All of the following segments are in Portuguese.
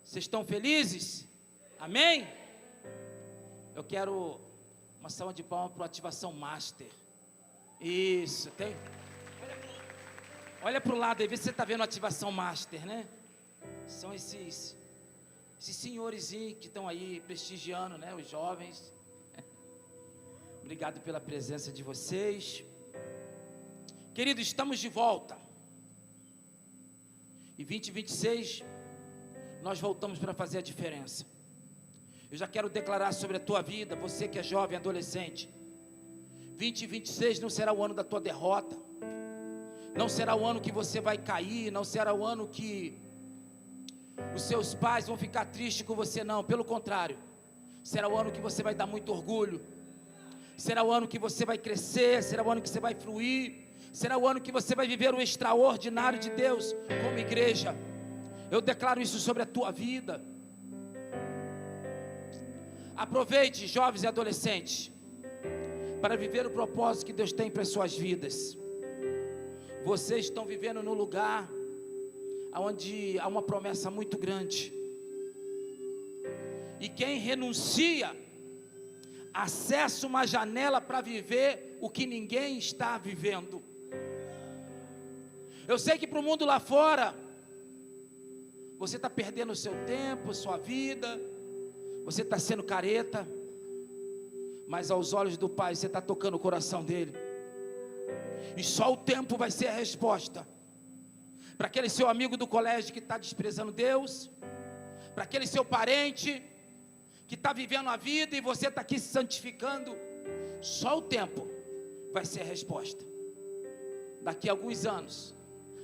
Vocês estão felizes? Amém? Eu quero uma salva de palmas para o Ativação Master. Isso, tem. Olha para o lado aí, vê se você está vendo a Ativação Master, né? São esses senhores que estão aí prestigiando, né? Os jovens. Obrigado pela presença de vocês. Queridos, estamos de volta. E 2026, nós voltamos para fazer a diferença. Eu já quero declarar sobre a tua vida, você que é jovem, adolescente. 2026 não será o ano da tua derrota. Não será o ano que você vai cair. Não será o ano que os seus pais vão ficar tristes com você, não. Pelo contrário, será o ano que você vai dar muito orgulho. Será o ano que você vai crescer. Será o ano que você vai fluir. Será o ano que você vai viver o extraordinário de Deus como igreja. Eu declaro isso sobre a tua vida. Aproveite, jovens e adolescentes, para viver o propósito que Deus tem para as suas vidas. Vocês estão vivendo num lugar onde há uma promessa muito grande. E quem renuncia, acessa uma janela para viver o que ninguém está vivendo. Eu sei que para o mundo lá fora, você está perdendo o seu tempo, sua vida, você está sendo careta, mas aos olhos do Pai, você está tocando o coração dele. E só o tempo vai ser a resposta. Para aquele seu amigo do colégio que está desprezando Deus, para aquele seu parente que está vivendo a vida e você está aqui se santificando, só o tempo vai ser a resposta. Daqui a alguns anos,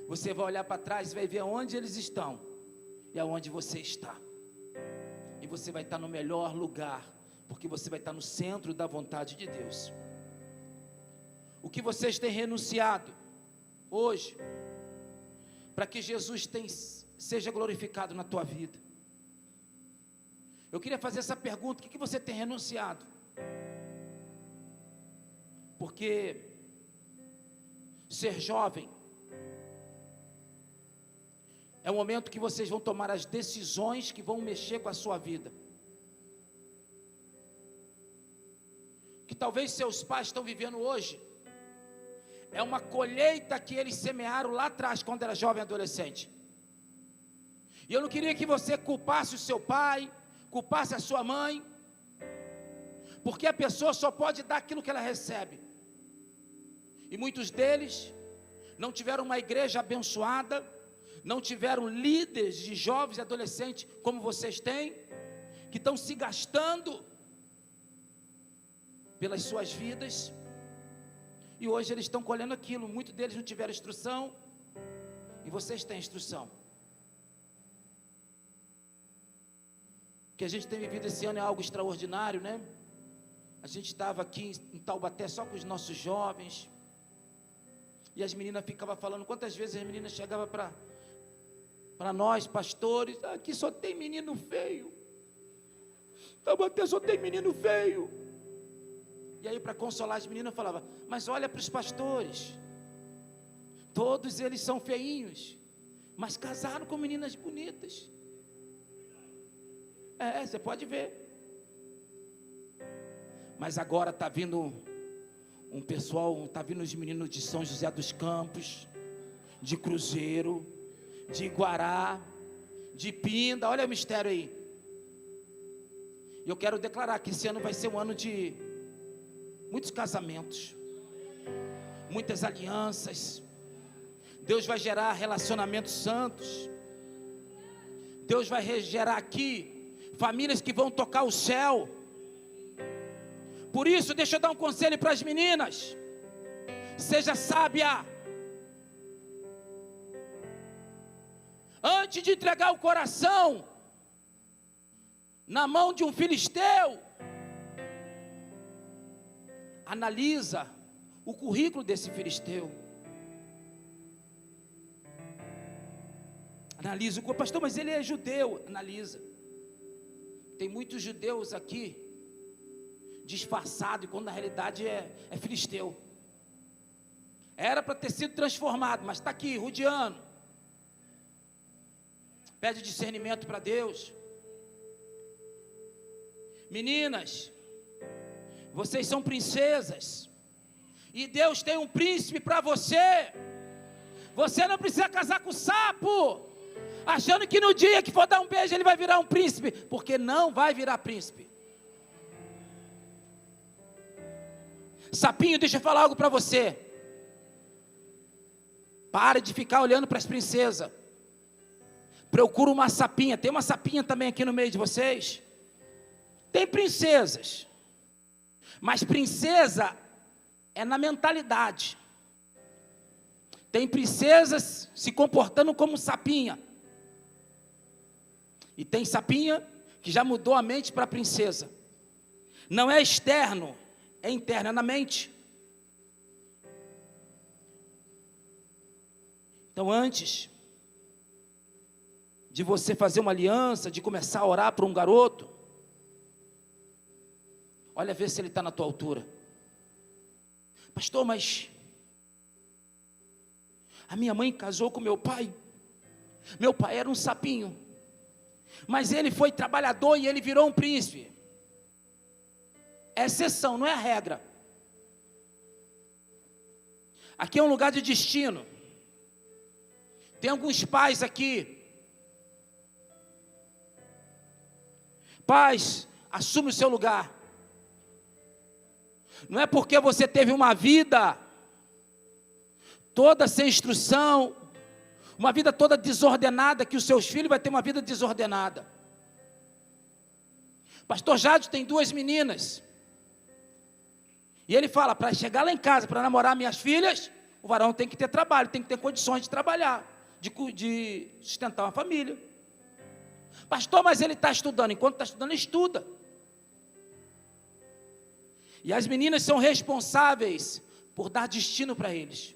você vai olhar para trás e vai ver onde eles estão e aonde você está. E você vai estar no melhor lugar, porque você vai estar no centro da vontade de Deus. O que vocês têm renunciado hoje, para que Jesus seja glorificado na tua vida? Eu queria fazer essa pergunta: o que você tem renunciado? Porque ser jovem é o momento que vocês vão tomar as decisões que vão mexer com a sua vida. Que talvez seus pais estão vivendo hoje é uma colheita que eles semearam lá atrás, quando era jovem, adolescente. E eu não queria que você culpasse o seu pai, culpasse a sua mãe, porque a pessoa só pode dar aquilo que ela recebe. E muitos deles não tiveram uma igreja abençoada, não tiveram líderes de jovens e adolescentes como vocês têm, que estão se gastando pelas suas vidas, e hoje eles estão colhendo aquilo. Muitos deles não tiveram instrução, e vocês têm instrução. O que a gente tem vivido esse ano é algo extraordinário, né? A gente estava aqui em Taubaté só com os nossos jovens, e as meninas ficavam falando. Quantas vezes as meninas chegavam para nós, pastores: aqui só tem menino feio, Taubaté só tem menino feio. E aí, para consolar as meninas, eu falava: mas olha para os pastores, todos eles são feinhos, mas casaram com meninas bonitas. Você pode ver. Mas agora está vindo um pessoal, está vindo os meninos de São José dos Campos, de Cruzeiro, de Iguará, de Pinda. Olha o mistério aí. E eu quero declarar que esse ano vai ser um ano de muitos casamentos, muitas alianças. Deus vai gerar relacionamentos santos. Deus vai gerar aqui famílias que vão tocar o céu. Por isso, deixa eu dar um conselho para as meninas: seja sábia. Antes de entregar o coração na mão de um filisteu, analisa o currículo desse filisteu. Analisa o pastor, mas ele é judeu. Analisa. Tem muitos judeus aqui disfarçado, quando na realidade é filisteu. Era para ter sido transformado, mas está aqui, rodeando. Pede discernimento para Deus. Meninas, vocês são princesas. E Deus tem um príncipe para você. Você não precisa casar com o sapo, achando que no dia que for dar um beijo ele vai virar um príncipe, porque não vai virar príncipe. Sapinho, deixa eu falar algo para você. Pare de ficar olhando para as princesas. Procura uma sapinha. Tem uma sapinha também aqui no meio de vocês. Tem princesas, mas princesa é na mentalidade. Tem princesas se comportando como sapinha, e tem sapinha que já mudou a mente para princesa. Não é externo, é interno, é na mente. Então, antes de você fazer uma aliança, de começar a orar por um garoto, olha, vê se ele está na tua altura. Pastor, mas a minha mãe casou com meu pai. Meu pai era um sapinho, mas ele foi trabalhador e ele virou um príncipe. É exceção, não é a regra. Aqui é um lugar de destino. Tem alguns pais aqui. Pais, assume o seu lugar. Não é porque você teve uma vida toda sem instrução, uma vida toda desordenada, que os seus filhos vão ter uma vida desordenada. Pastor Jade tem 2 meninas. E ele fala, para chegar lá em casa, para namorar minhas filhas, o varão tem que ter trabalho, tem que ter condições de trabalhar, de sustentar uma família. Pastor, mas ele está estudando. Enquanto está estudando, ele estuda. E as meninas são responsáveis por dar destino para eles.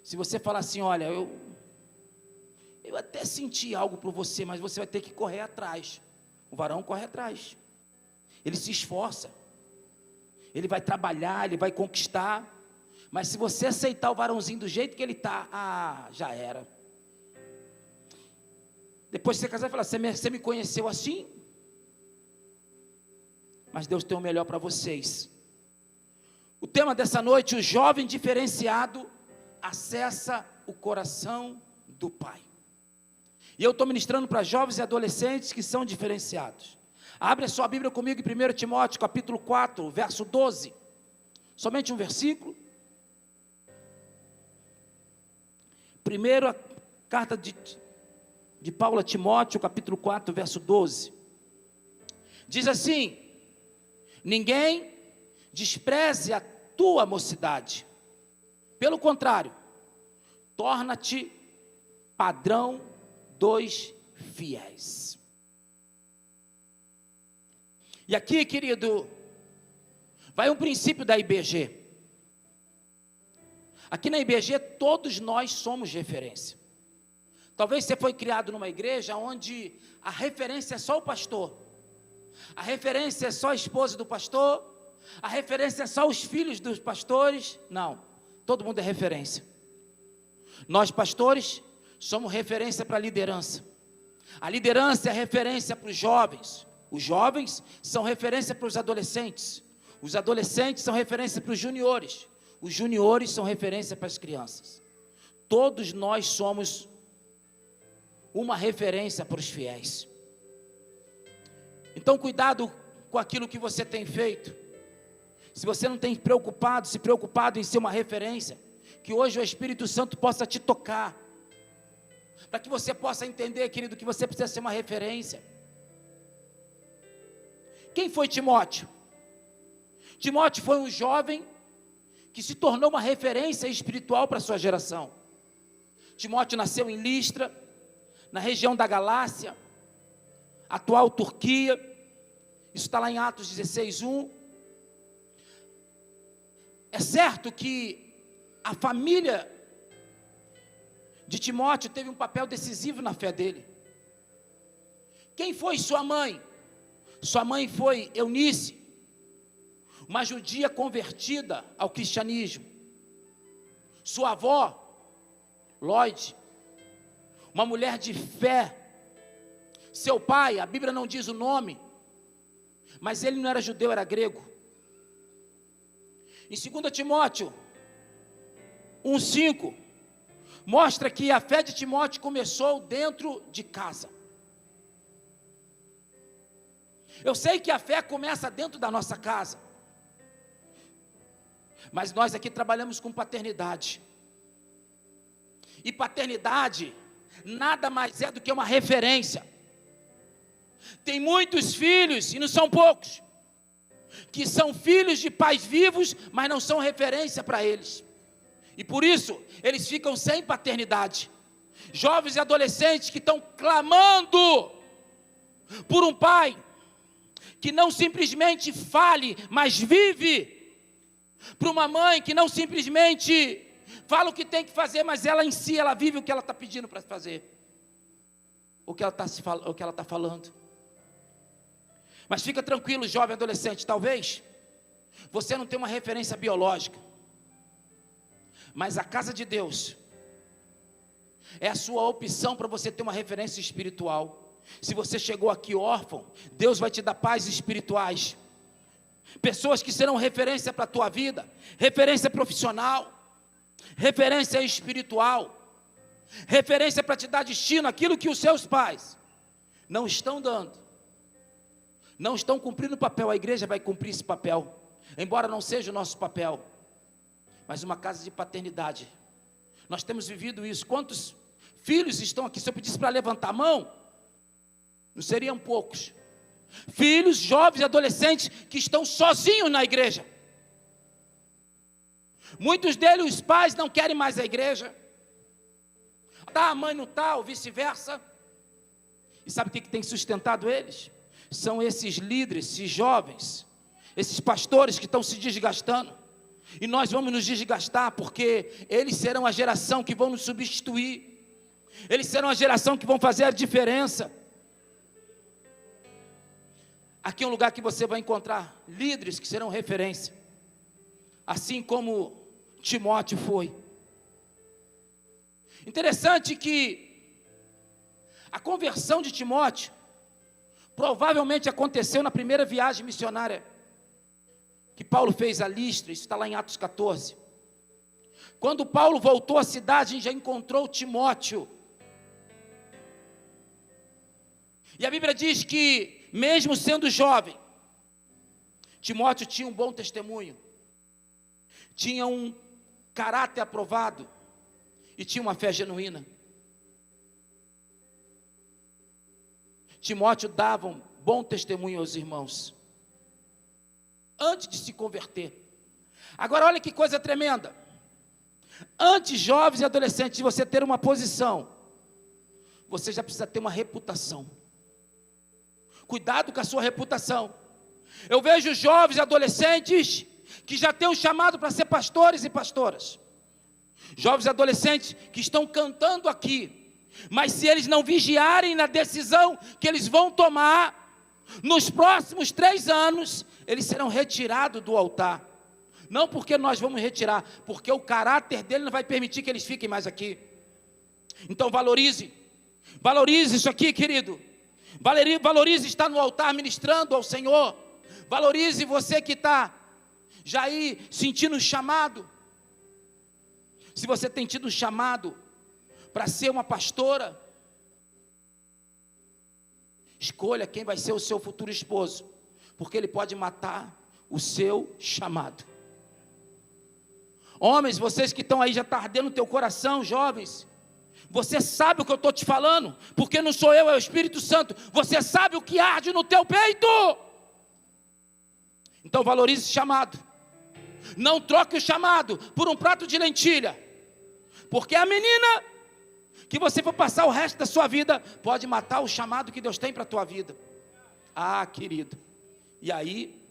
Se você falar assim, olha, eu até senti algo por você, mas você vai ter que correr atrás. O varão corre atrás. Ele se esforça. Ele vai trabalhar, ele vai conquistar. Mas se você aceitar o varãozinho do jeito que ele está, já era. Depois você casar e falar, você me conheceu assim? Mas Deus tem o melhor para vocês. O tema dessa noite, o jovem diferenciado acessa o coração do Pai. E eu estou ministrando para jovens e adolescentes que são diferenciados. Abre a sua Bíblia comigo em 1 Timóteo, capítulo 4, verso 12. Somente um versículo. Primeira carta de Paulo a Timóteo, capítulo 4, verso 12. Diz assim: ninguém despreze a tua mocidade. Pelo contrário, torna-te padrão dos fiéis. E aqui, querido, vai um princípio da IBG. Aqui na IBG, todos nós somos referência. Talvez você foi criado numa igreja onde a referência é só o pastor. A referência é só a esposa do pastor. A referência é só os filhos dos pastores. Não, todo mundo é referência. Nós pastores somos referência para a liderança. A liderança é referência para os jovens. Os jovens são referência para os adolescentes. Os adolescentes são referência para os juniores. Os juniores são referência para as crianças. Todos nós somos uma referência para os fiéis. Então, cuidado com aquilo que você tem feito. Se você não tem se preocupado em ser uma referência, que hoje o Espírito Santo possa te tocar, para que você possa entender, querido, que você precisa ser uma referência. Quem foi Timóteo? Timóteo foi um jovem que se tornou uma referência espiritual para a sua geração. Timóteo nasceu em Listra, na região da Galácia, atual Turquia. Isso está lá em Atos 16:1. É certo que a família de Timóteo teve um papel decisivo na fé dele. Quem foi sua mãe? Sua mãe foi Eunice, uma judia convertida ao cristianismo. Sua avó, Lloyd, uma mulher de fé Seu pai, a Bíblia não diz o nome, mas ele não era judeu, era grego. Em 2 Timóteo 1,5, mostra que a fé de Timóteo começou dentro de casa. Eu sei que a fé começa dentro da nossa casa, mas nós aqui trabalhamos com paternidade. E paternidade nada mais é do que uma referência. Tem muitos filhos, e não são poucos, que são filhos de pais vivos, mas não são referência para eles. E por isso, eles ficam sem paternidade. Jovens e adolescentes que estão clamando por um pai que não simplesmente fale, mas vive. Para uma mãe que não simplesmente fala o que tem que fazer, mas ela em si, ela vive o que ela está pedindo para fazer. O que ela está falando. Mas fica tranquilo, jovem adolescente, talvez você não tenha uma referência biológica, mas a casa de Deus é a sua opção para você ter uma referência espiritual. Se você chegou aqui órfão, Deus vai te dar pais espirituais, pessoas que serão referência para a tua vida, referência profissional, referência espiritual, referência para te dar destino, aquilo que os seus pais não estão dando, não estão cumprindo o papel. A igreja vai cumprir esse papel, embora não seja o nosso papel, mas uma casa de paternidade. Nós temos vivido isso. Quantos filhos estão aqui? Se eu pedisse para levantar a mão, não seriam poucos. Filhos, jovens e adolescentes que estão sozinhos na igreja. Muitos deles, os pais não querem mais a igreja. Tá, a mãe não está, ou vice-versa. E sabe o que tem sustentado eles? São esses líderes, esses jovens, esses pastores que estão se desgastando. E nós vamos nos desgastar, porque eles serão a geração que vão nos substituir. Eles serão a geração que vão fazer a diferença. Aqui é um lugar que você vai encontrar líderes que serão referência, assim como Timóteo foi. Interessante que a conversão de Timóteo provavelmente aconteceu na primeira viagem missionária que Paulo fez a Listra. Isso está lá em Atos 14. Quando Paulo voltou à cidade, já encontrou Timóteo. E a Bíblia diz que, mesmo sendo jovem, Timóteo tinha um bom testemunho, tinha um caráter aprovado e tinha uma fé genuína. Timóteo dava um bom testemunho aos irmãos, antes de se converter. Agora olha que coisa tremenda. Antes, jovens e adolescentes, de você ter uma posição, você já precisa ter uma reputação. Cuidado com a sua reputação. Eu vejo jovens e adolescentes que já têm um chamado para ser pastores e pastoras. Jovens e adolescentes que estão cantando aqui, mas se eles não vigiarem na decisão que eles vão tomar, nos próximos 3 anos, eles serão retirados do altar. Não porque nós vamos retirar, porque o caráter dele não vai permitir que eles fiquem mais aqui. Então valorize isso aqui, querido. Valorize estar no altar ministrando ao Senhor. Valorize você que está já aí sentindo um chamado. Se você tem tido um chamado para ser uma pastora, escolha quem vai ser o seu futuro esposo, porque ele pode matar o seu chamado. Homens, vocês que estão aí, já está ardendo o teu coração, jovens, você sabe o que eu estou te falando, porque não sou eu, é o Espírito Santo. Você sabe o que arde no teu peito. Então valorize esse chamado. Não troque o chamado por um prato de lentilha, porque a menina que você for passar o resto da sua vida pode matar o chamado que Deus tem para a tua vida. Ah, querido, e aí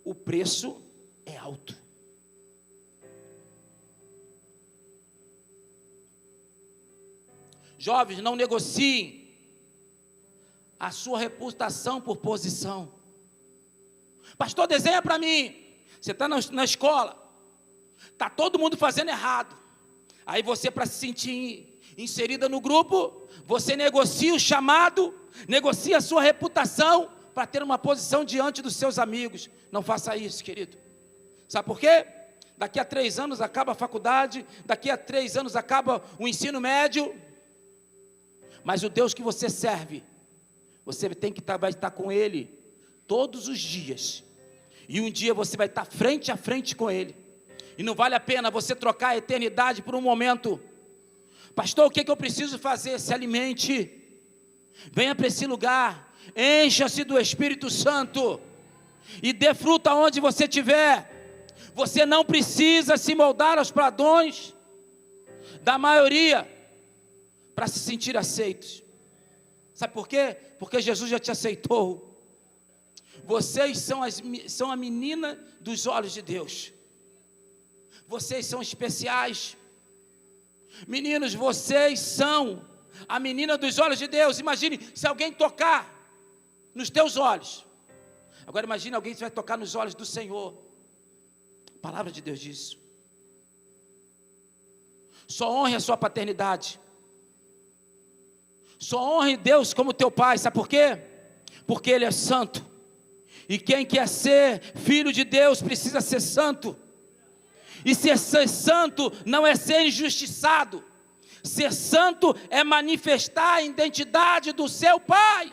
o preço é alto. Jovens, não negociem a sua reputação por posição. Pastor, desenha para mim. Você está na escola, está todo mundo fazendo errado. Aí você, para se sentir Inserida no grupo, você negocia o chamado, negocia a sua reputação para ter uma posição diante dos seus amigos. Não faça isso, querido. Sabe por quê? Daqui a 3 anos acaba a faculdade, daqui a 3 anos acaba o ensino médio, mas o Deus que você serve, você vai estar com Ele todos os dias, e um dia você vai estar frente a frente com Ele, e não vale a pena você trocar a eternidade por um momento. Pastor, o que eu preciso fazer? Se alimente, venha para esse lugar, encha-se do Espírito Santo, e dê fruto aonde você estiver. Você não precisa se moldar aos padrões da maioria para se sentir aceitos. Sabe por quê? Porque Jesus já te aceitou. Vocês são a menina dos olhos de Deus. Vocês são especiais. Meninos, vocês são a menina dos olhos de Deus. Imagine se alguém tocar nos teus olhos. Agora imagine alguém que vai tocar nos olhos do Senhor. A palavra de Deus diz: só honre a sua paternidade. Só honre Deus como teu pai. Sabe por quê? Porque Ele é santo. E quem quer ser filho de Deus precisa ser santo. E ser santo não é ser injustiçado. Ser santo é manifestar a identidade do seu pai.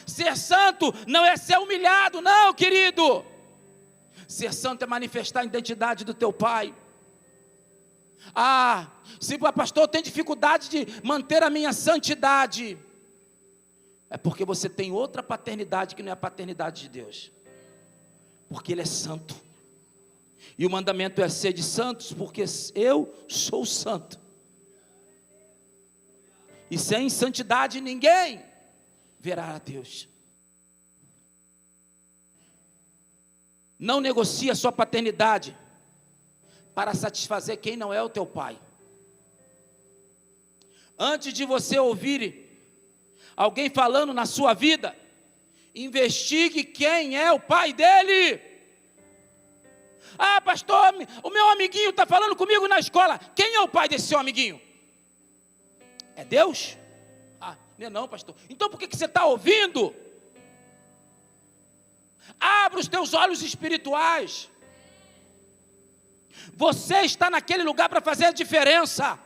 Ser santo não é ser humilhado, não, querido. Ser santo é manifestar a identidade do teu pai. Se o pastor tem dificuldade de manter a minha santidade, é porque você tem outra paternidade que não é a paternidade de Deus. Porque Ele é santo. E o mandamento é ser de santos, porque eu sou santo. E sem santidade ninguém verá a Deus. Não negocie a sua paternidade para satisfazer quem não é o teu pai. Antes de você ouvir alguém falando na sua vida, investigue quem é o pai dele. Pastor, o meu amiguinho está falando comigo na escola. Quem é o pai desse seu amiguinho? É Deus? Não é não, pastor. Então por que você está ouvindo? Abra os teus olhos espirituais. Você está naquele lugar para fazer a diferença.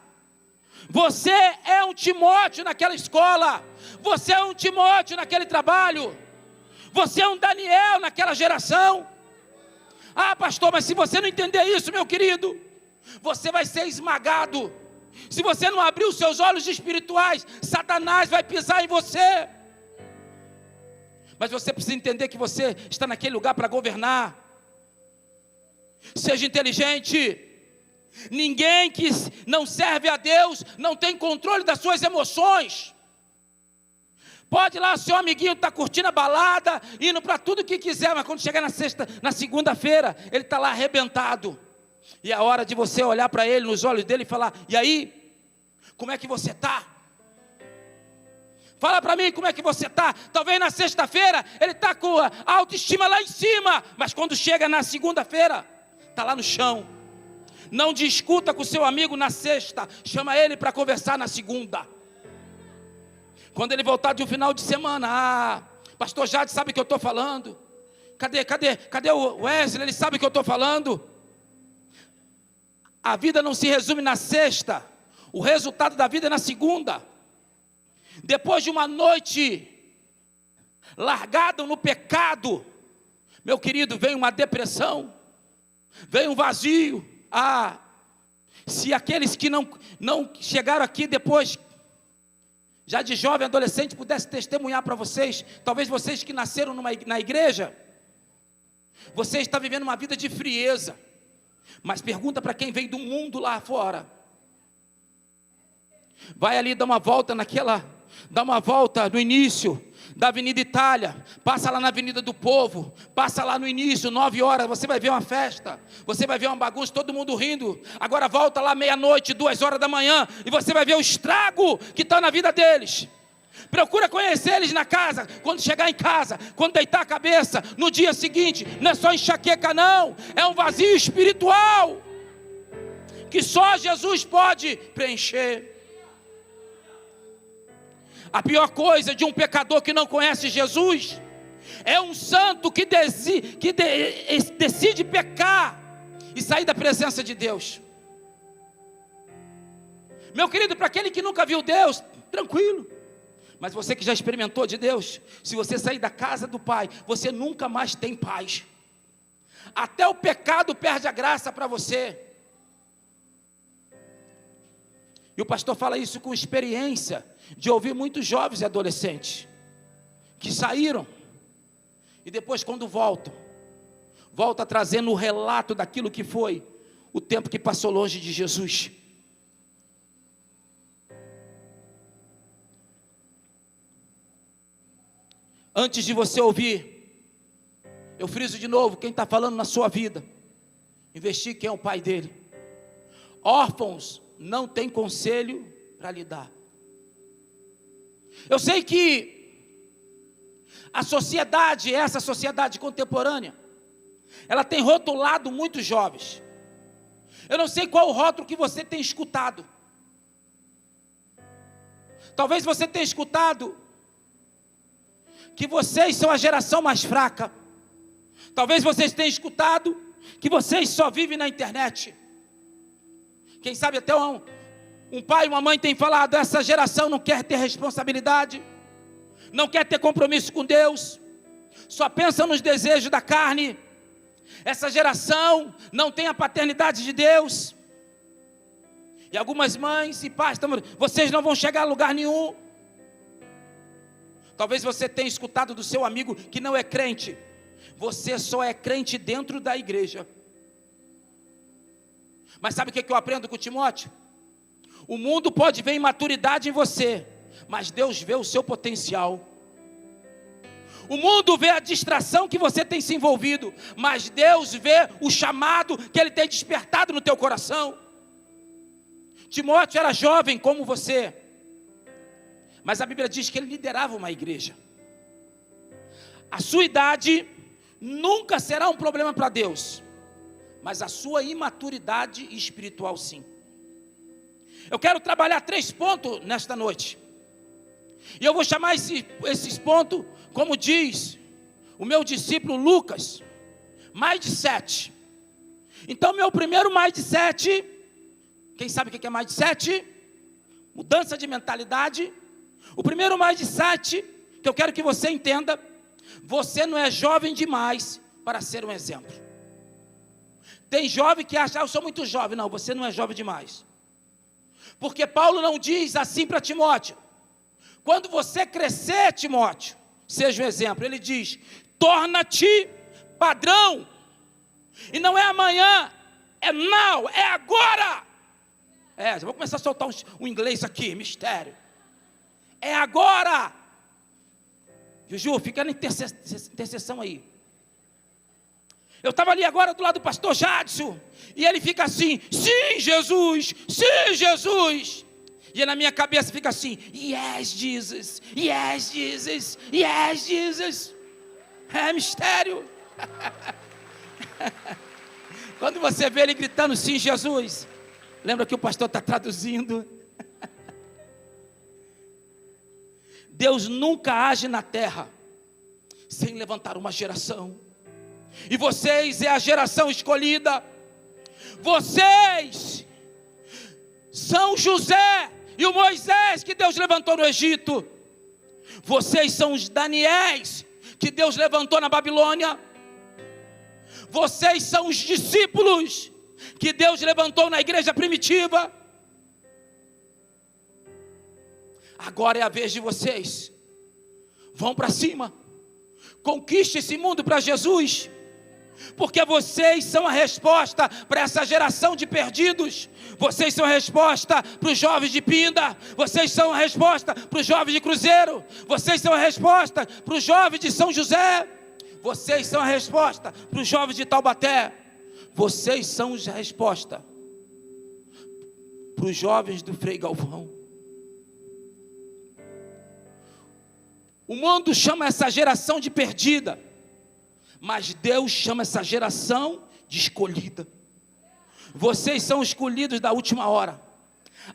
Você é um Timóteo naquela escola. Você é um Timóteo naquele trabalho. Você é um Daniel naquela geração. Pastor, mas se você não entender isso, meu querido, você vai ser esmagado. Se você não abrir os seus olhos espirituais, Satanás vai pisar em você. Mas você precisa entender que você está naquele lugar para governar. Seja inteligente. Ninguém que não serve a Deus não tem controle das suas emoções. Pode ir lá, seu amiguinho está curtindo a balada, indo para tudo que quiser, mas quando chegar na segunda-feira, ele está lá arrebentado. E é a hora de você olhar para ele, nos olhos dele e falar: e aí, como é que você está? Fala para mim como é que você está. Talvez na sexta-feira ele está com a autoestima lá em cima, mas quando chega na segunda-feira, está lá no chão. Não discuta com seu amigo na sexta, chama ele para conversar na segunda. Quando ele voltar de um final de semana, pastor Jade sabe o que eu estou falando. Cadê o Wesley? Ele sabe o que eu estou falando. A vida não se resume na sexta. O resultado da vida é na segunda. Depois de uma noite largado no pecado, meu querido, vem uma depressão, vem um vazio. Se aqueles que não chegaram aqui depois, já de jovem, adolescente, pudesse testemunhar para vocês, talvez vocês que nasceram na igreja, você está vivendo uma vida de frieza, mas pergunta para quem vem do mundo lá fora, vai ali dar uma volta no início da Avenida Itália, passa lá na Avenida do Povo, passa lá no início, 9 horas, você vai ver uma festa, você vai ver uma bagunça, todo mundo rindo. Agora volta lá meia-noite, 2 horas da manhã, e você vai ver o estrago que está na vida deles. Procura conhecer eles na casa, quando chegar em casa, quando deitar a cabeça, no dia seguinte, não é só enxaqueca não, é um vazio espiritual, que só Jesus pode preencher. A pior coisa de um pecador que não conhece Jesus é um santo que decide pecar e sair da presença de Deus. Meu querido, para aquele que nunca viu Deus, tranquilo. Mas você que já experimentou de Deus, se você sair da casa do Pai, você nunca mais tem paz. Até o pecado perde a graça para você. E o pastor fala isso com experiência de ouvir muitos jovens e adolescentes que saíram e depois, quando volta trazendo o relato daquilo que foi o tempo que passou longe de Jesus. Antes de você ouvir, eu friso de novo, quem está falando na sua vida, investigue quem é o pai dele. Órfãos não têm conselho para lhe dar. Eu sei que a sociedade, essa sociedade contemporânea, ela tem rotulado muitos jovens. Eu não sei qual o rótulo que você tem escutado. Talvez você tenha escutado que vocês são a geração mais fraca. Talvez vocês tenham escutado que vocês só vivem na internet. Quem sabe até um pai e uma mãe tem falado: essa geração não quer ter responsabilidade, não quer ter compromisso com Deus, só pensa nos desejos da carne. Essa geração não tem a paternidade de Deus. E algumas mães e pais estão: vocês não vão chegar a lugar nenhum. Talvez você tenha escutado do seu amigo que não é crente: você só é crente dentro da igreja. Mas sabe o que eu aprendo com Timóteo? O mundo pode ver imaturidade em você, mas Deus vê o seu potencial. O mundo vê a distração que você tem se envolvido, mas Deus vê o chamado que Ele tem despertado no teu coração. Timóteo era jovem como você, mas a Bíblia diz que ele liderava uma igreja. A sua idade nunca será um problema para Deus, mas a sua imaturidade espiritual sim. Eu quero trabalhar 3 pontos nesta noite, e eu vou chamar esses pontos, como diz o meu discípulo Lucas, mindset. Então meu primeiro mindset, quem sabe o que é mindset? Mudança de mentalidade. O primeiro mindset que eu quero que você entenda: você não é jovem demais para ser um exemplo. Tem jovem que acha: eu sou muito jovem. Não, você não é jovem demais. Porque Paulo não diz assim para Timóteo: quando você crescer, Timóteo, seja um exemplo. Ele diz: torna-te padrão. E não é amanhã, é now, é agora. Já vou começar a soltar um inglês aqui, mistério. É agora. Juju, fica na intercessão aí. Eu estava ali agora do lado do pastor Jadson, e ele fica assim: sim, Jesus, sim, Jesus. E na minha cabeça fica assim: yes, Jesus, yes, Jesus, yes, Jesus. É mistério. Quando você vê ele gritando sim, Jesus, lembra que o pastor está traduzindo. Deus nunca age na terra sem levantar uma geração. E vocês é a geração escolhida. Vocês são José e o Moisés que Deus levantou no Egito. Vocês são os Daniéis que Deus levantou na Babilônia. Vocês são os discípulos que Deus levantou na igreja primitiva. Agora é a vez de vocês. Vão para cima. Conquiste esse mundo para Jesus. Porque vocês são a resposta para essa geração de perdidos. Vocês são a resposta para os jovens de Pinda. Vocês são a resposta para os jovens de Cruzeiro. Vocês são a resposta para os jovens de São José. Vocês são a resposta para os jovens de Taubaté. Vocês são a resposta para os jovens do Frei Galvão. O mundo chama essa geração de perdida, mas Deus chama essa geração de escolhida. Vocês são escolhidos da última hora.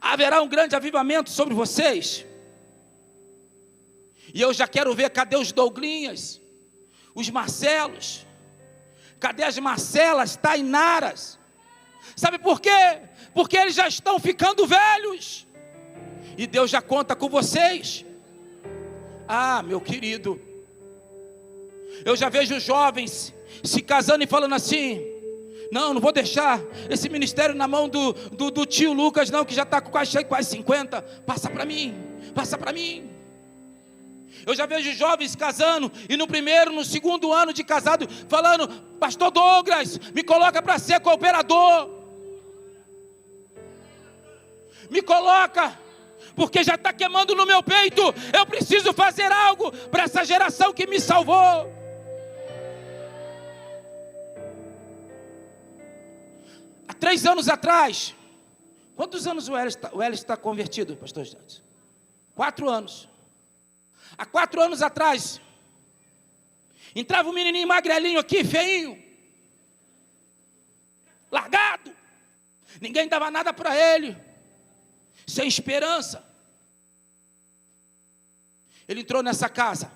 Haverá um grande avivamento sobre vocês. E eu já quero ver, cadê os Douglinhas, os Marcelos, cadê as Marcelas, Tainaras? Sabe por quê? Porque eles já estão ficando velhos, e Deus já conta com vocês. Ah, meu querido, eu já vejo jovens se casando e falando assim: não vou deixar esse ministério na mão do tio Lucas não, que já está com quase 50, passa para mim. Eu já vejo jovens casando, e no primeiro, no segundo ano de casado, falando: pastor Douglas, me coloca para ser cooperador, me coloca, porque já está queimando no meu peito, eu preciso fazer algo para essa geração que me salvou. Há 3 anos atrás, quantos anos o Hélio está convertido, pastor Jadson? 4 anos. Há 4 anos atrás, entrava um menininho magrelinho aqui, feinho, largado, ninguém dava nada para ele, sem esperança. Ele entrou nessa casa,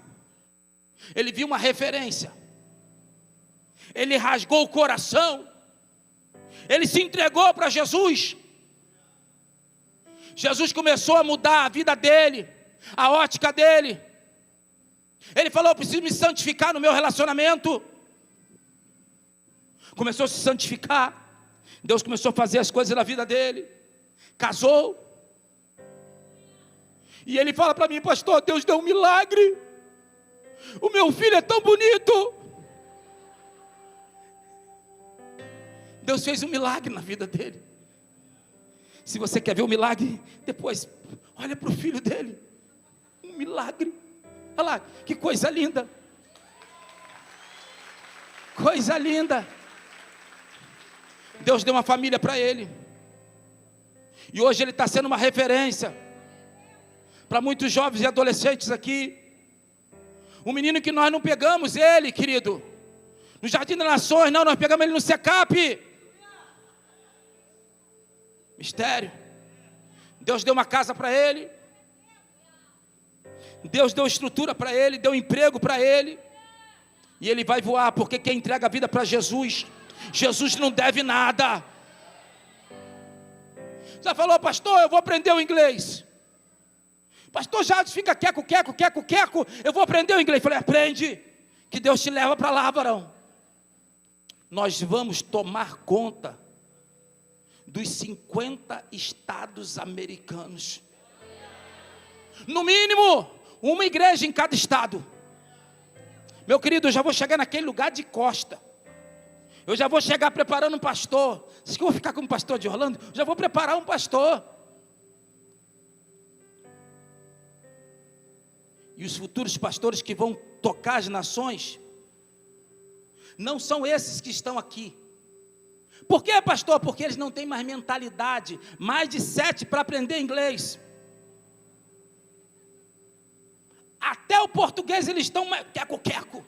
ele viu uma referência, ele rasgou o coração, ele se entregou para Jesus. Jesus começou a mudar a vida dele, a ótica dele. Ele falou: eu preciso me santificar no meu relacionamento. Começou a se santificar. Deus começou a fazer as coisas na vida dele. Casou. E ele fala para mim: pastor, Deus deu um milagre. O meu filho é tão bonito. Deus fez um milagre na vida dele. Se você quer ver o milagre, depois olha para o filho dele. Um milagre. Olha lá, que coisa linda. Coisa linda. Deus deu uma família para ele. E hoje ele está sendo uma referência para muitos jovens e adolescentes aqui. Um menino que nós não pegamos ele, querido, no Jardim das Nações, não, nós pegamos ele no Secap. Mistério. Deus deu uma casa para ele. Deus deu estrutura para ele, deu emprego para ele. E ele vai voar, porque quem entrega a vida para Jesus, Jesus não deve nada. Já falou: pastor, eu vou aprender o inglês. Pastor Jadson, fica queco, eu vou aprender o inglês. Falei: aprende, que Deus te leva para lá, varão. Nós vamos tomar conta dos 50 estados americanos. No mínimo, uma igreja em cada estado. Meu querido, eu já vou chegar naquele lugar de costa. Eu já vou chegar preparando um pastor. Vocês que eu vou ficar como pastor de Orlando? Eu já vou preparar um pastor. E os futuros pastores que vão tocar as nações não são esses que estão aqui. Por quê, pastor? Porque eles não têm mais mentalidade. Mais de 7 para aprender inglês. Até o português eles estão queco.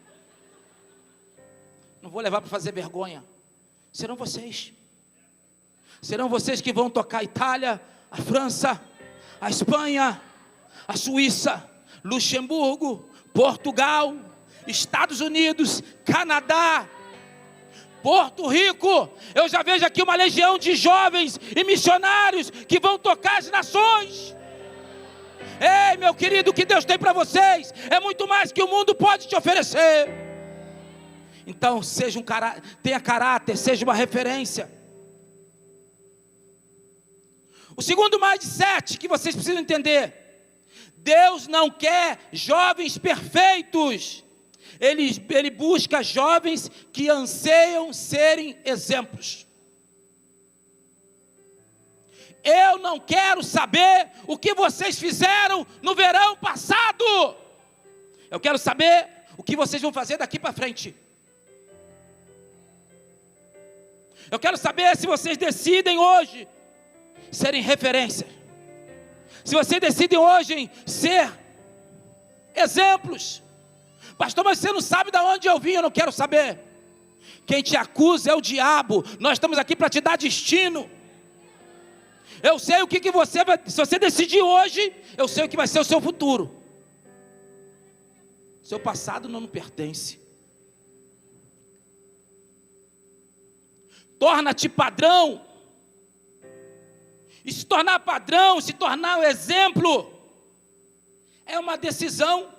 Não vou levar para fazer vergonha. Serão vocês. Serão vocês que vão tocar a Itália, a França, a Espanha, a Suíça, Luxemburgo, Portugal, Estados Unidos, Canadá, Porto Rico. Eu já vejo aqui uma legião de jovens e missionários que vão tocar as nações. Ei, meu querido, o que Deus tem para vocês é muito mais que o mundo pode te oferecer. Então, tenha caráter, seja uma referência. O segundo mais de 7 que vocês precisam entender: Deus não quer jovens perfeitos. Ele busca jovens que anseiam serem exemplos. Eu não quero saber o que vocês fizeram no verão passado. Eu quero saber o que vocês vão fazer daqui para frente. Eu quero saber se vocês decidem hoje serem referência. Se vocês decidem hoje ser exemplos. Pastor, mas você não sabe de onde eu vim. Eu não quero saber. Quem te acusa é o diabo. Nós estamos aqui para te dar destino. Eu sei o que você vai. Se você decidir hoje, eu sei o que vai ser o seu futuro. Seu passado não pertence. Torna-te padrão. E se tornar padrão, se tornar o exemplo, é uma decisão,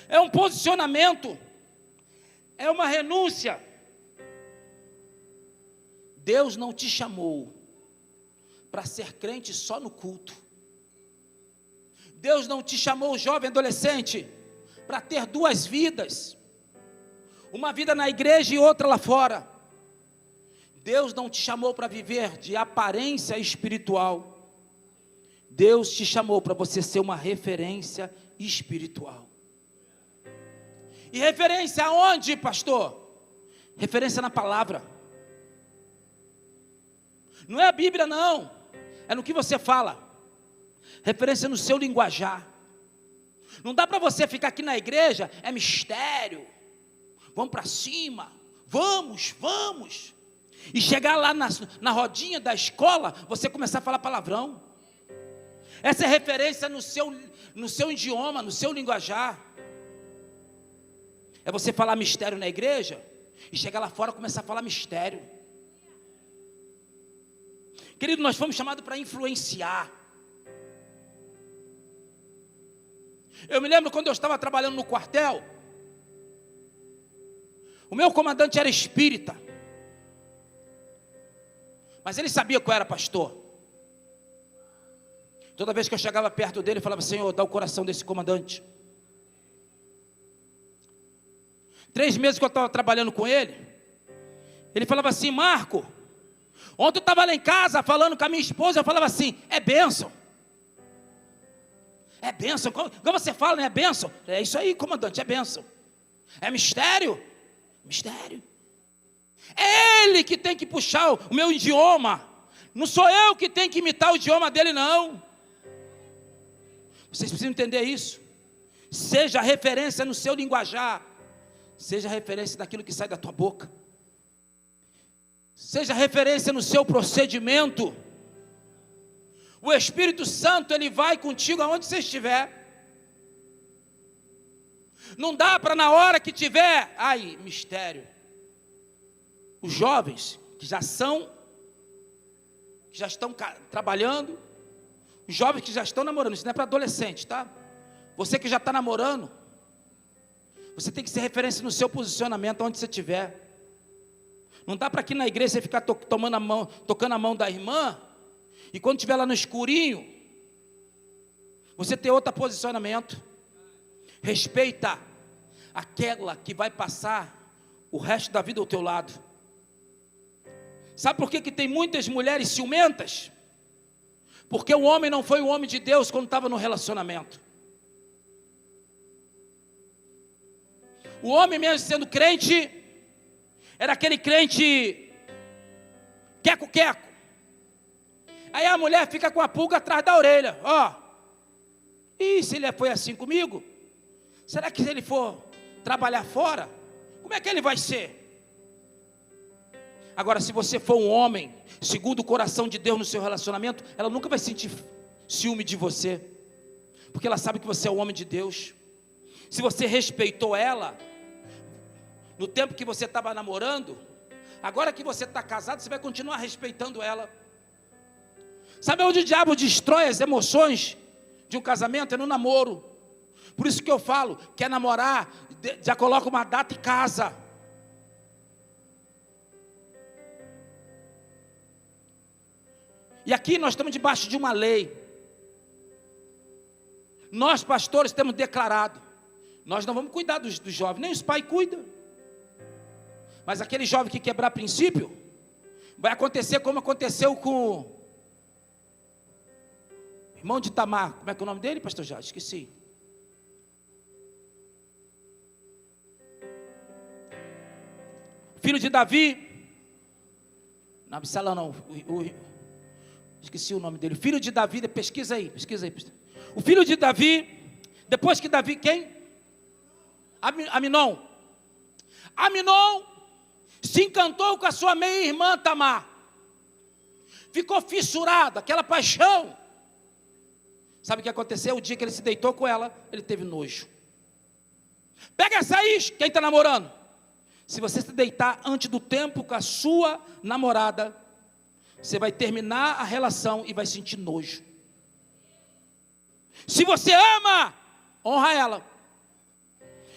é um posicionamento, é uma renúncia. Deus não te chamou para ser crente só no culto. Deus não te chamou, jovem adolescente, para ter duas vidas, uma vida na igreja e outra lá fora. Deus não te chamou para viver de aparência espiritual. Deus te chamou para você ser uma referência espiritual. E referência aonde, pastor? Referência na palavra. Não é a Bíblia, não. É no que você fala. Referência no seu linguajar. Não dá para você ficar aqui na igreja, é mistério. Vamos para cima. Vamos. E chegar lá na rodinha da escola, você começar a falar palavrão. Essa é referência no seu idioma, no seu linguajar. É você falar mistério na igreja e chegar lá fora e começar a falar mistério. Querido, nós fomos chamados para influenciar. Eu me lembro quando eu estava trabalhando no quartel, o meu comandante era espírita, mas ele sabia que eu era pastor. Toda vez que eu chegava perto dele, eu falava: Senhor, dá o coração desse comandante. 3 meses que eu estava trabalhando com ele, ele falava assim: Marco, ontem eu estava lá em casa falando com a minha esposa, eu falava assim: é bênção. É bênção, como você fala, não é bênção? É isso aí, comandante, é bênção. É mistério? Mistério. É ele que tem que puxar o meu idioma. Não sou eu que tenho que imitar o idioma dele, não. Vocês precisam entender isso. Seja referência no seu linguajar. Seja referência naquilo que sai da tua boca. Seja referência no seu procedimento. O Espírito Santo, ele vai contigo aonde você estiver. Não dá para na hora que tiver, mistério. Os jovens que já estão trabalhando, os jovens que já estão namorando, isso não é para adolescente, tá? Você que já está namorando, você tem que ser referência no seu posicionamento, onde você estiver. Não dá para aqui na igreja você ficar tocando a mão da irmã, e quando estiver lá no escurinho, você ter outro posicionamento. Respeita aquela que vai passar o resto da vida ao teu lado. Sabe por que tem muitas mulheres ciumentas? Porque o homem não foi o homem de Deus quando estava no relacionamento. O homem mesmo sendo crente, era aquele crente queco-queco. Aí a mulher fica com a pulga atrás da orelha. E se ele foi assim comigo? Será que se ele for trabalhar fora, como é que ele vai ser? Agora, se você for um homem segundo o coração de Deus no seu relacionamento, ela nunca vai sentir ciúme de você, porque ela sabe que você é o homem de Deus. Se você respeitou ela no tempo que você estava namorando, agora que você está casado, você vai continuar respeitando ela. Sabe onde o diabo destrói as emoções de um casamento? É no namoro. Por isso que eu falo, quer namorar, já coloca uma data e casa. E aqui nós estamos debaixo de uma lei. Nós pastores temos declarado, nós não vamos cuidar dos jovens, nem os pais cuidam. Mas aquele jovem que quebrar princípio, vai acontecer como aconteceu com o irmão de Tamar. Como é que é o nome dele, pastor Jorge? Esqueci. Filho de Davi. Não, Absalão não. Esqueci o nome dele. Filho de Davi, pesquisa aí. O filho de Davi, depois que Davi, quem? Aminon. Aminon se encantou com a sua meia-irmã Tamar. Ficou fissurado, aquela paixão. Sabe o que aconteceu? O dia que ele se deitou com ela, ele teve nojo. Pega essa aí, quem está namorando. Se você se deitar antes do tempo com a sua namorada, você vai terminar a relação e vai sentir nojo. Se você ama, honra ela.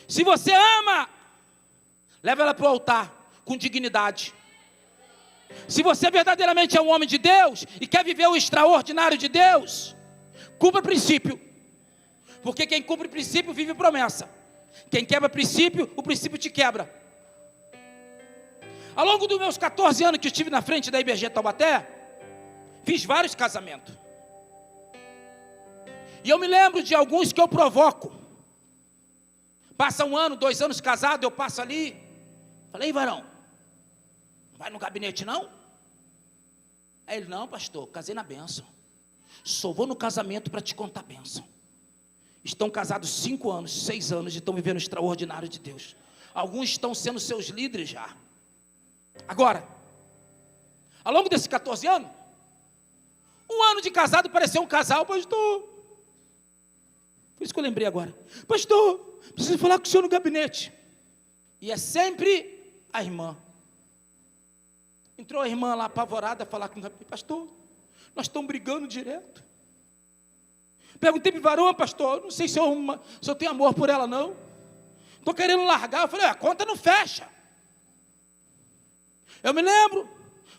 Se você ama, leva ela para o altar com dignidade. Se você verdadeiramente é um homem de Deus e quer viver o extraordinário de Deus, cumpra o princípio. Porque quem cumpre o princípio vive promessa. Quem quebra princípio, o princípio te quebra. Ao longo dos meus 14 anos que eu estive na frente da IBG Taubaté, fiz vários casamentos. E eu me lembro de alguns que eu provoco. Passa 1 ano, 2 anos casado, eu passo ali. Falei, varão, não vai no gabinete não? Aí ele, não pastor, casei na bênção. Só vou no casamento para te contar a bênção. Estão casados 5 anos, 6 anos e estão vivendo o extraordinário de Deus. Alguns estão sendo seus líderes já. Agora, ao longo desses 14 anos, 1 ano de casado pareceu um casal, pastor. Por isso que eu lembrei agora. Pastor, preciso falar com o senhor no gabinete. E é sempre a irmã. Entrou a irmã lá apavorada a falar com o gabinete. Pastor, nós estamos brigando direto. Perguntei para o varão, pastor, não sei se eu tenho amor por ela não. Estou querendo largar. Eu falei, a conta não fecha. Eu me lembro,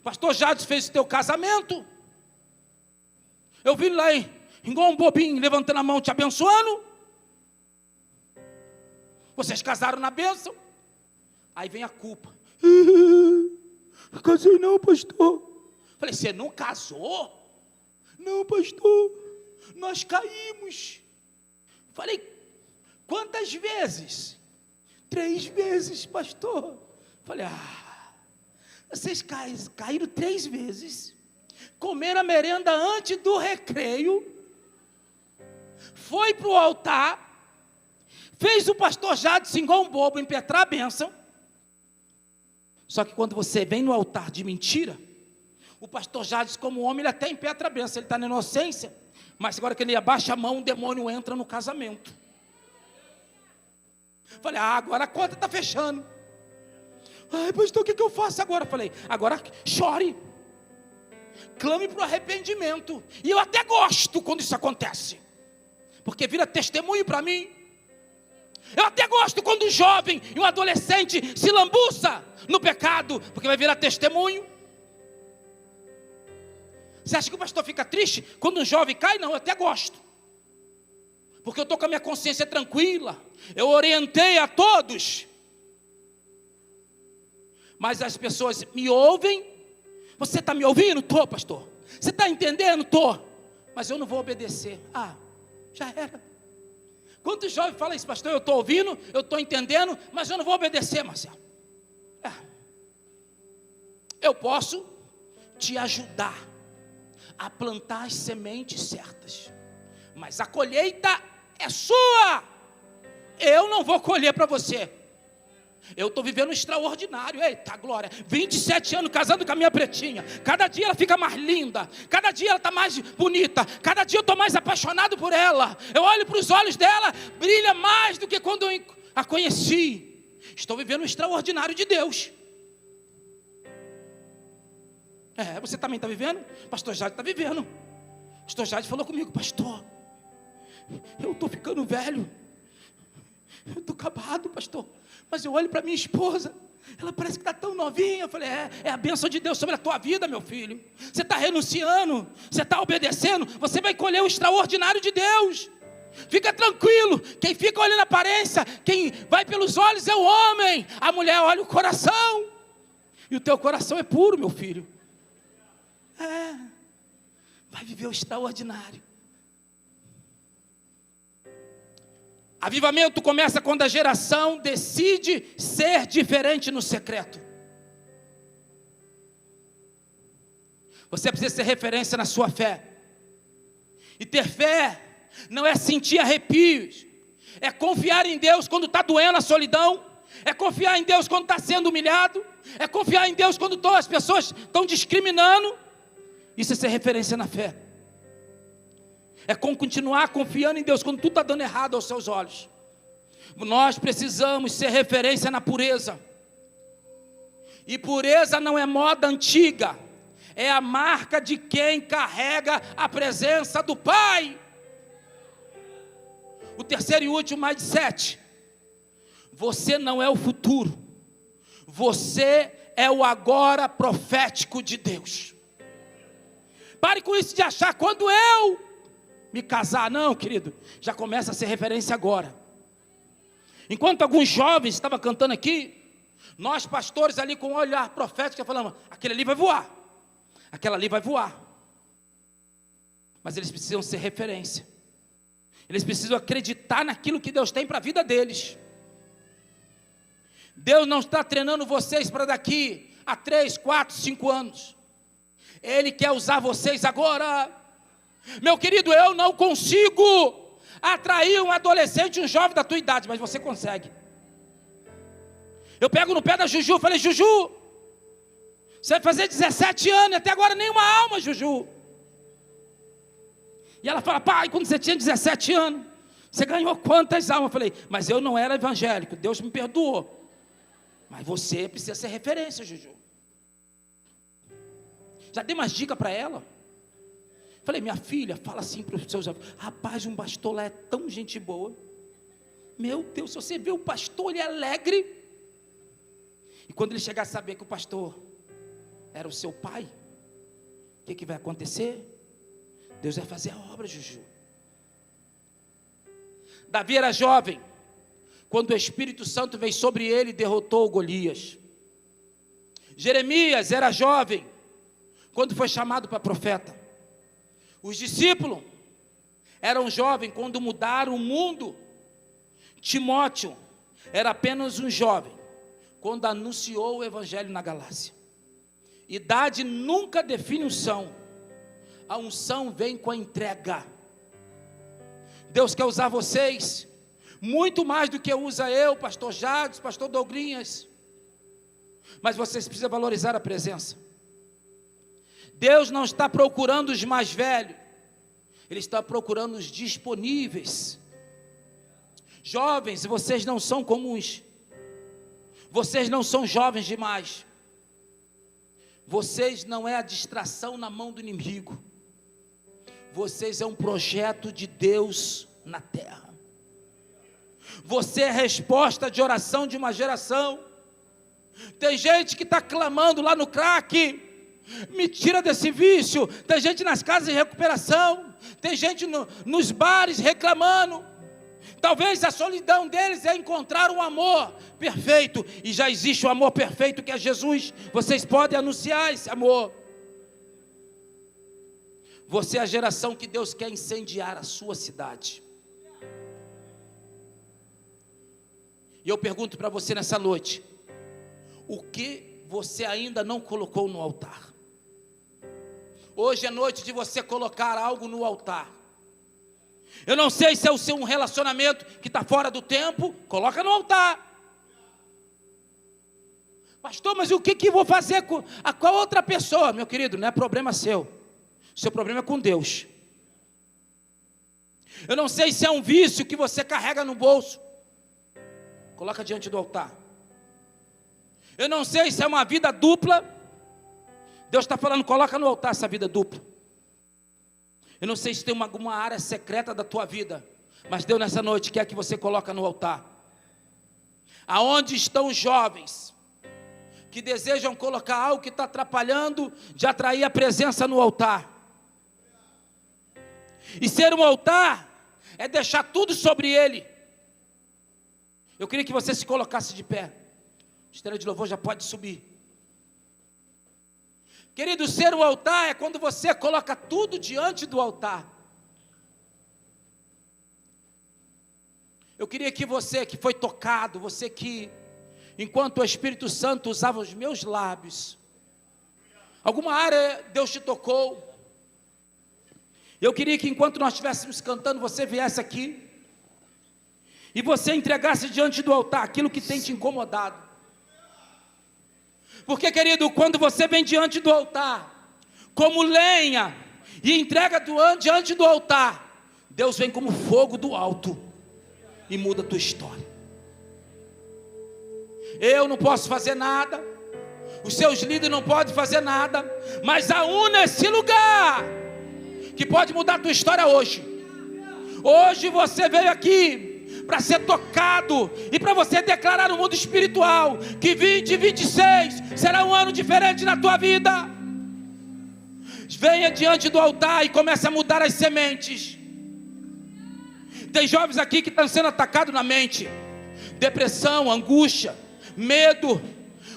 pastor Jades fez o teu casamento. Eu vi lá igual um bobinho, levantando a mão, te abençoando. Vocês casaram na bênção. Aí vem a culpa. Não casei não, pastor. Falei, você não casou? Não, pastor, nós caímos. Falei, quantas vezes? 3 vezes, pastor. Falei, vocês caíram 3 vezes, comeram a merenda antes do recreio, foi para o altar, fez o pastor Jadson igual um bobo, impetrar a bênção. Só que quando você vem no altar de mentira, o pastor Jadson, como homem, ele até impetra a bênção, ele está na inocência, mas agora que ele abaixa a mão, o demônio entra no casamento. Falei, agora a conta está fechando. Ai, pastor, o que eu faço agora? Falei, agora chore, clame para o arrependimento. E eu até gosto quando isso acontece, porque vira testemunho para mim. Eu até gosto quando um jovem e um adolescente se lambuça no pecado, porque vai virar testemunho. Você acha que o pastor fica triste quando um jovem cai? Não, eu até gosto, porque eu estou com a minha consciência tranquila. Eu orientei a todos. Mas as pessoas me ouvem. Você está me ouvindo? Estou, pastor. Você está entendendo? Estou. Mas eu não vou obedecer. Já era. Quantos jovens falam isso, pastor? Eu estou ouvindo, eu estou entendendo, mas eu não vou obedecer, Marcelo. Eu posso te ajudar a plantar as sementes certas, mas a colheita é sua. Eu não vou colher para você. Eu estou vivendo um extraordinário. Eita glória, 27 anos casando com a minha pretinha. Cada dia ela fica mais linda, cada dia ela está mais bonita, cada dia eu estou mais apaixonado por ela. Eu olho para os olhos dela, brilha mais do que quando eu a conheci. Estou vivendo um extraordinário de Deus. Você também está vivendo? Pastor Jade está vivendo. Pastor Jade falou comigo, pastor, eu estou ficando velho, eu estou acabado, pastor. Mas eu olho para minha esposa, ela parece que está tão novinha. Eu falei, é a bênção de Deus sobre a tua vida, meu filho. Você está renunciando, você está obedecendo, você vai colher o extraordinário de Deus. Fica tranquilo, quem fica olhando a aparência, quem vai pelos olhos é o homem, a mulher olha o coração. E o teu coração é puro, meu filho. Vai viver o extraordinário. Avivamento começa quando a geração decide ser diferente no secreto. Você precisa ser referência na sua fé. E ter fé não é sentir arrepios, é confiar em Deus quando está doendo a solidão, é confiar em Deus quando está sendo humilhado, é confiar em Deus quando todas as pessoas estão discriminando. Isso é ser referência na fé. É continuar confiando em Deus quando tudo está dando errado aos seus olhos. Nós precisamos ser referência na pureza. E pureza não é moda antiga, é a marca de quem carrega a presença do Pai. O terceiro e último mindset: você não é o futuro, você é o agora profético de Deus. Pare com isso de achar, quando eu me casar, não, querido, já começa a ser referência agora. Enquanto alguns jovens estavam cantando aqui, nós pastores ali com um olhar profético falamos: aquele ali vai voar, aquela ali vai voar. Mas eles precisam ser referência, eles precisam acreditar naquilo que Deus tem para a vida deles. Deus não está treinando vocês para daqui a 3, 4, 5 anos. Ele quer usar vocês agora. Meu querido, eu não consigo atrair um adolescente, um jovem da tua idade, mas você consegue. Eu pego no pé da Juju e falei: Juju, você vai fazer 17 anos, e até agora nenhuma alma, Juju. E ela fala: pai, quando você tinha 17 anos, você ganhou quantas almas? Eu falei: mas eu não era evangélico, Deus me perdoou. Mas você precisa ser referência, Juju. Já dei umas dicas para ela. Falei: minha filha, fala assim para os seus amigos: rapaz, um pastor lá é tão gente boa. Meu Deus, se você vê o pastor, ele é alegre. E quando ele chegar a saber que o pastor era o seu pai, o que vai acontecer? Deus vai fazer a obra, Juju. Davi era jovem quando o Espírito Santo veio sobre ele e derrotou Golias. Jeremias era jovem quando foi chamado para profeta. Os discípulos eram jovens quando mudaram o mundo. Timóteo era apenas um jovem quando anunciou o evangelho na Galácia. Idade nunca define unção. A unção vem com a entrega. Deus quer usar vocês muito mais do que usa eu, pastor Jades, pastor Douglinhas. Mas vocês precisam valorizar a presença. Deus não está procurando os mais velhos, Ele está procurando os disponíveis. Jovens, vocês não são comuns. Vocês não são jovens demais. Vocês não é a distração na mão do inimigo. Vocês é um projeto de Deus na terra. Você é a resposta de oração de uma geração. Tem gente que está clamando lá no crack: me tira desse vício. Tem gente nas casas de recuperação. Tem gente nos bares reclamando. Talvez a solidão deles é encontrar um amor perfeito. E já existe o amor perfeito que é Jesus. Vocês podem anunciar esse amor. Você é a geração que Deus quer incendiar a sua cidade. E eu pergunto para você nessa noite: o que você ainda não colocou no altar? Hoje é noite de você colocar algo no altar. Eu não sei se é o seu relacionamento que está fora do tempo. Coloca no altar. Pastor, mas o que eu vou fazer com a outra pessoa? Meu querido, não é problema seu. Seu problema é com Deus. Eu não sei se é um vício que você carrega no bolso. Coloca diante do altar. Eu não sei se é uma vida dupla. Deus está falando: coloca no altar essa vida dupla. Eu não sei se tem alguma área secreta da tua vida, mas Deus nessa noite quer que você coloque no altar. Aonde estão os jovens que desejam colocar algo que está atrapalhando de atrair a presença no altar? E ser um altar é deixar tudo sobre ele. Eu queria que você se colocasse de pé. A estrela de louvor já pode subir. Querido, ser um altar é quando você coloca tudo diante do altar. Eu queria que você que foi tocado, você que, enquanto o Espírito Santo usava os meus lábios, alguma área Deus te tocou. Eu queria que enquanto nós estivéssemos cantando, você viesse aqui e você entregasse diante do altar aquilo que tem te incomodado. Porque, querido, quando você vem diante do altar, como lenha, e entrega diante do altar, Deus vem como fogo do alto e muda a tua história. Eu não posso fazer nada, os seus líderes não podem fazer nada, mas há um nesse lugar que pode mudar a tua história hoje. Hoje você veio aqui para ser tocado e para você declarar no mundo espiritual que 2026 será um ano diferente na tua vida. Venha diante do altar e comece a mudar as sementes. Tem jovens aqui que estão sendo atacados na mente, depressão, angústia, medo.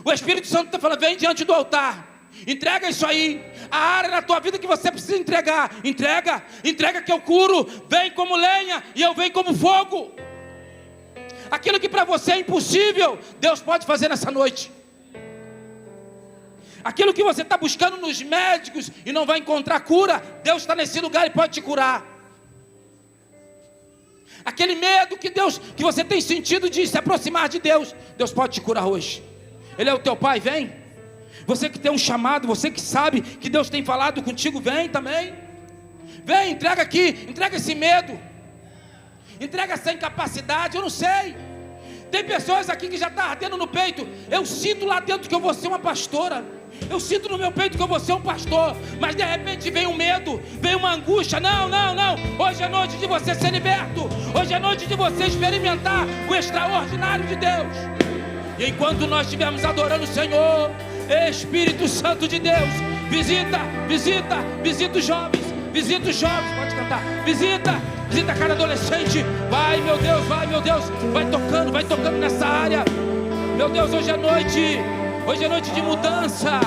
O Espírito Santo está falando: vem diante do altar, entrega isso aí. A área na tua vida que você precisa entregar, entrega que eu curo. Vem como lenha e eu venho como fogo. Aquilo que para você é impossível, Deus pode fazer nessa noite. Aquilo que você está buscando nos médicos e não vai encontrar cura, Deus está nesse lugar e pode te curar. Aquele medo que você tem sentido de se aproximar de Deus, Deus pode te curar hoje. Ele é o teu Pai, vem. Você que tem um chamado, você que sabe que Deus tem falado contigo, vem também. Vem, entrega aqui, entrega esse medo, entrega essa incapacidade. Eu não sei, tem pessoas aqui que já está ardendo no peito. Eu sinto lá dentro que eu vou ser uma pastora, eu sinto no meu peito que eu vou ser um pastor, mas de repente vem um medo, vem uma angústia. Não, hoje é noite de você ser liberto. Hoje é noite de você experimentar o extraordinário de Deus. E enquanto nós estivermos adorando o Senhor, Espírito Santo de Deus, visita os jovens, pode cantar, visita cada adolescente. Vai meu Deus, vai tocando nessa área. Meu Deus, hoje é noite de mudança.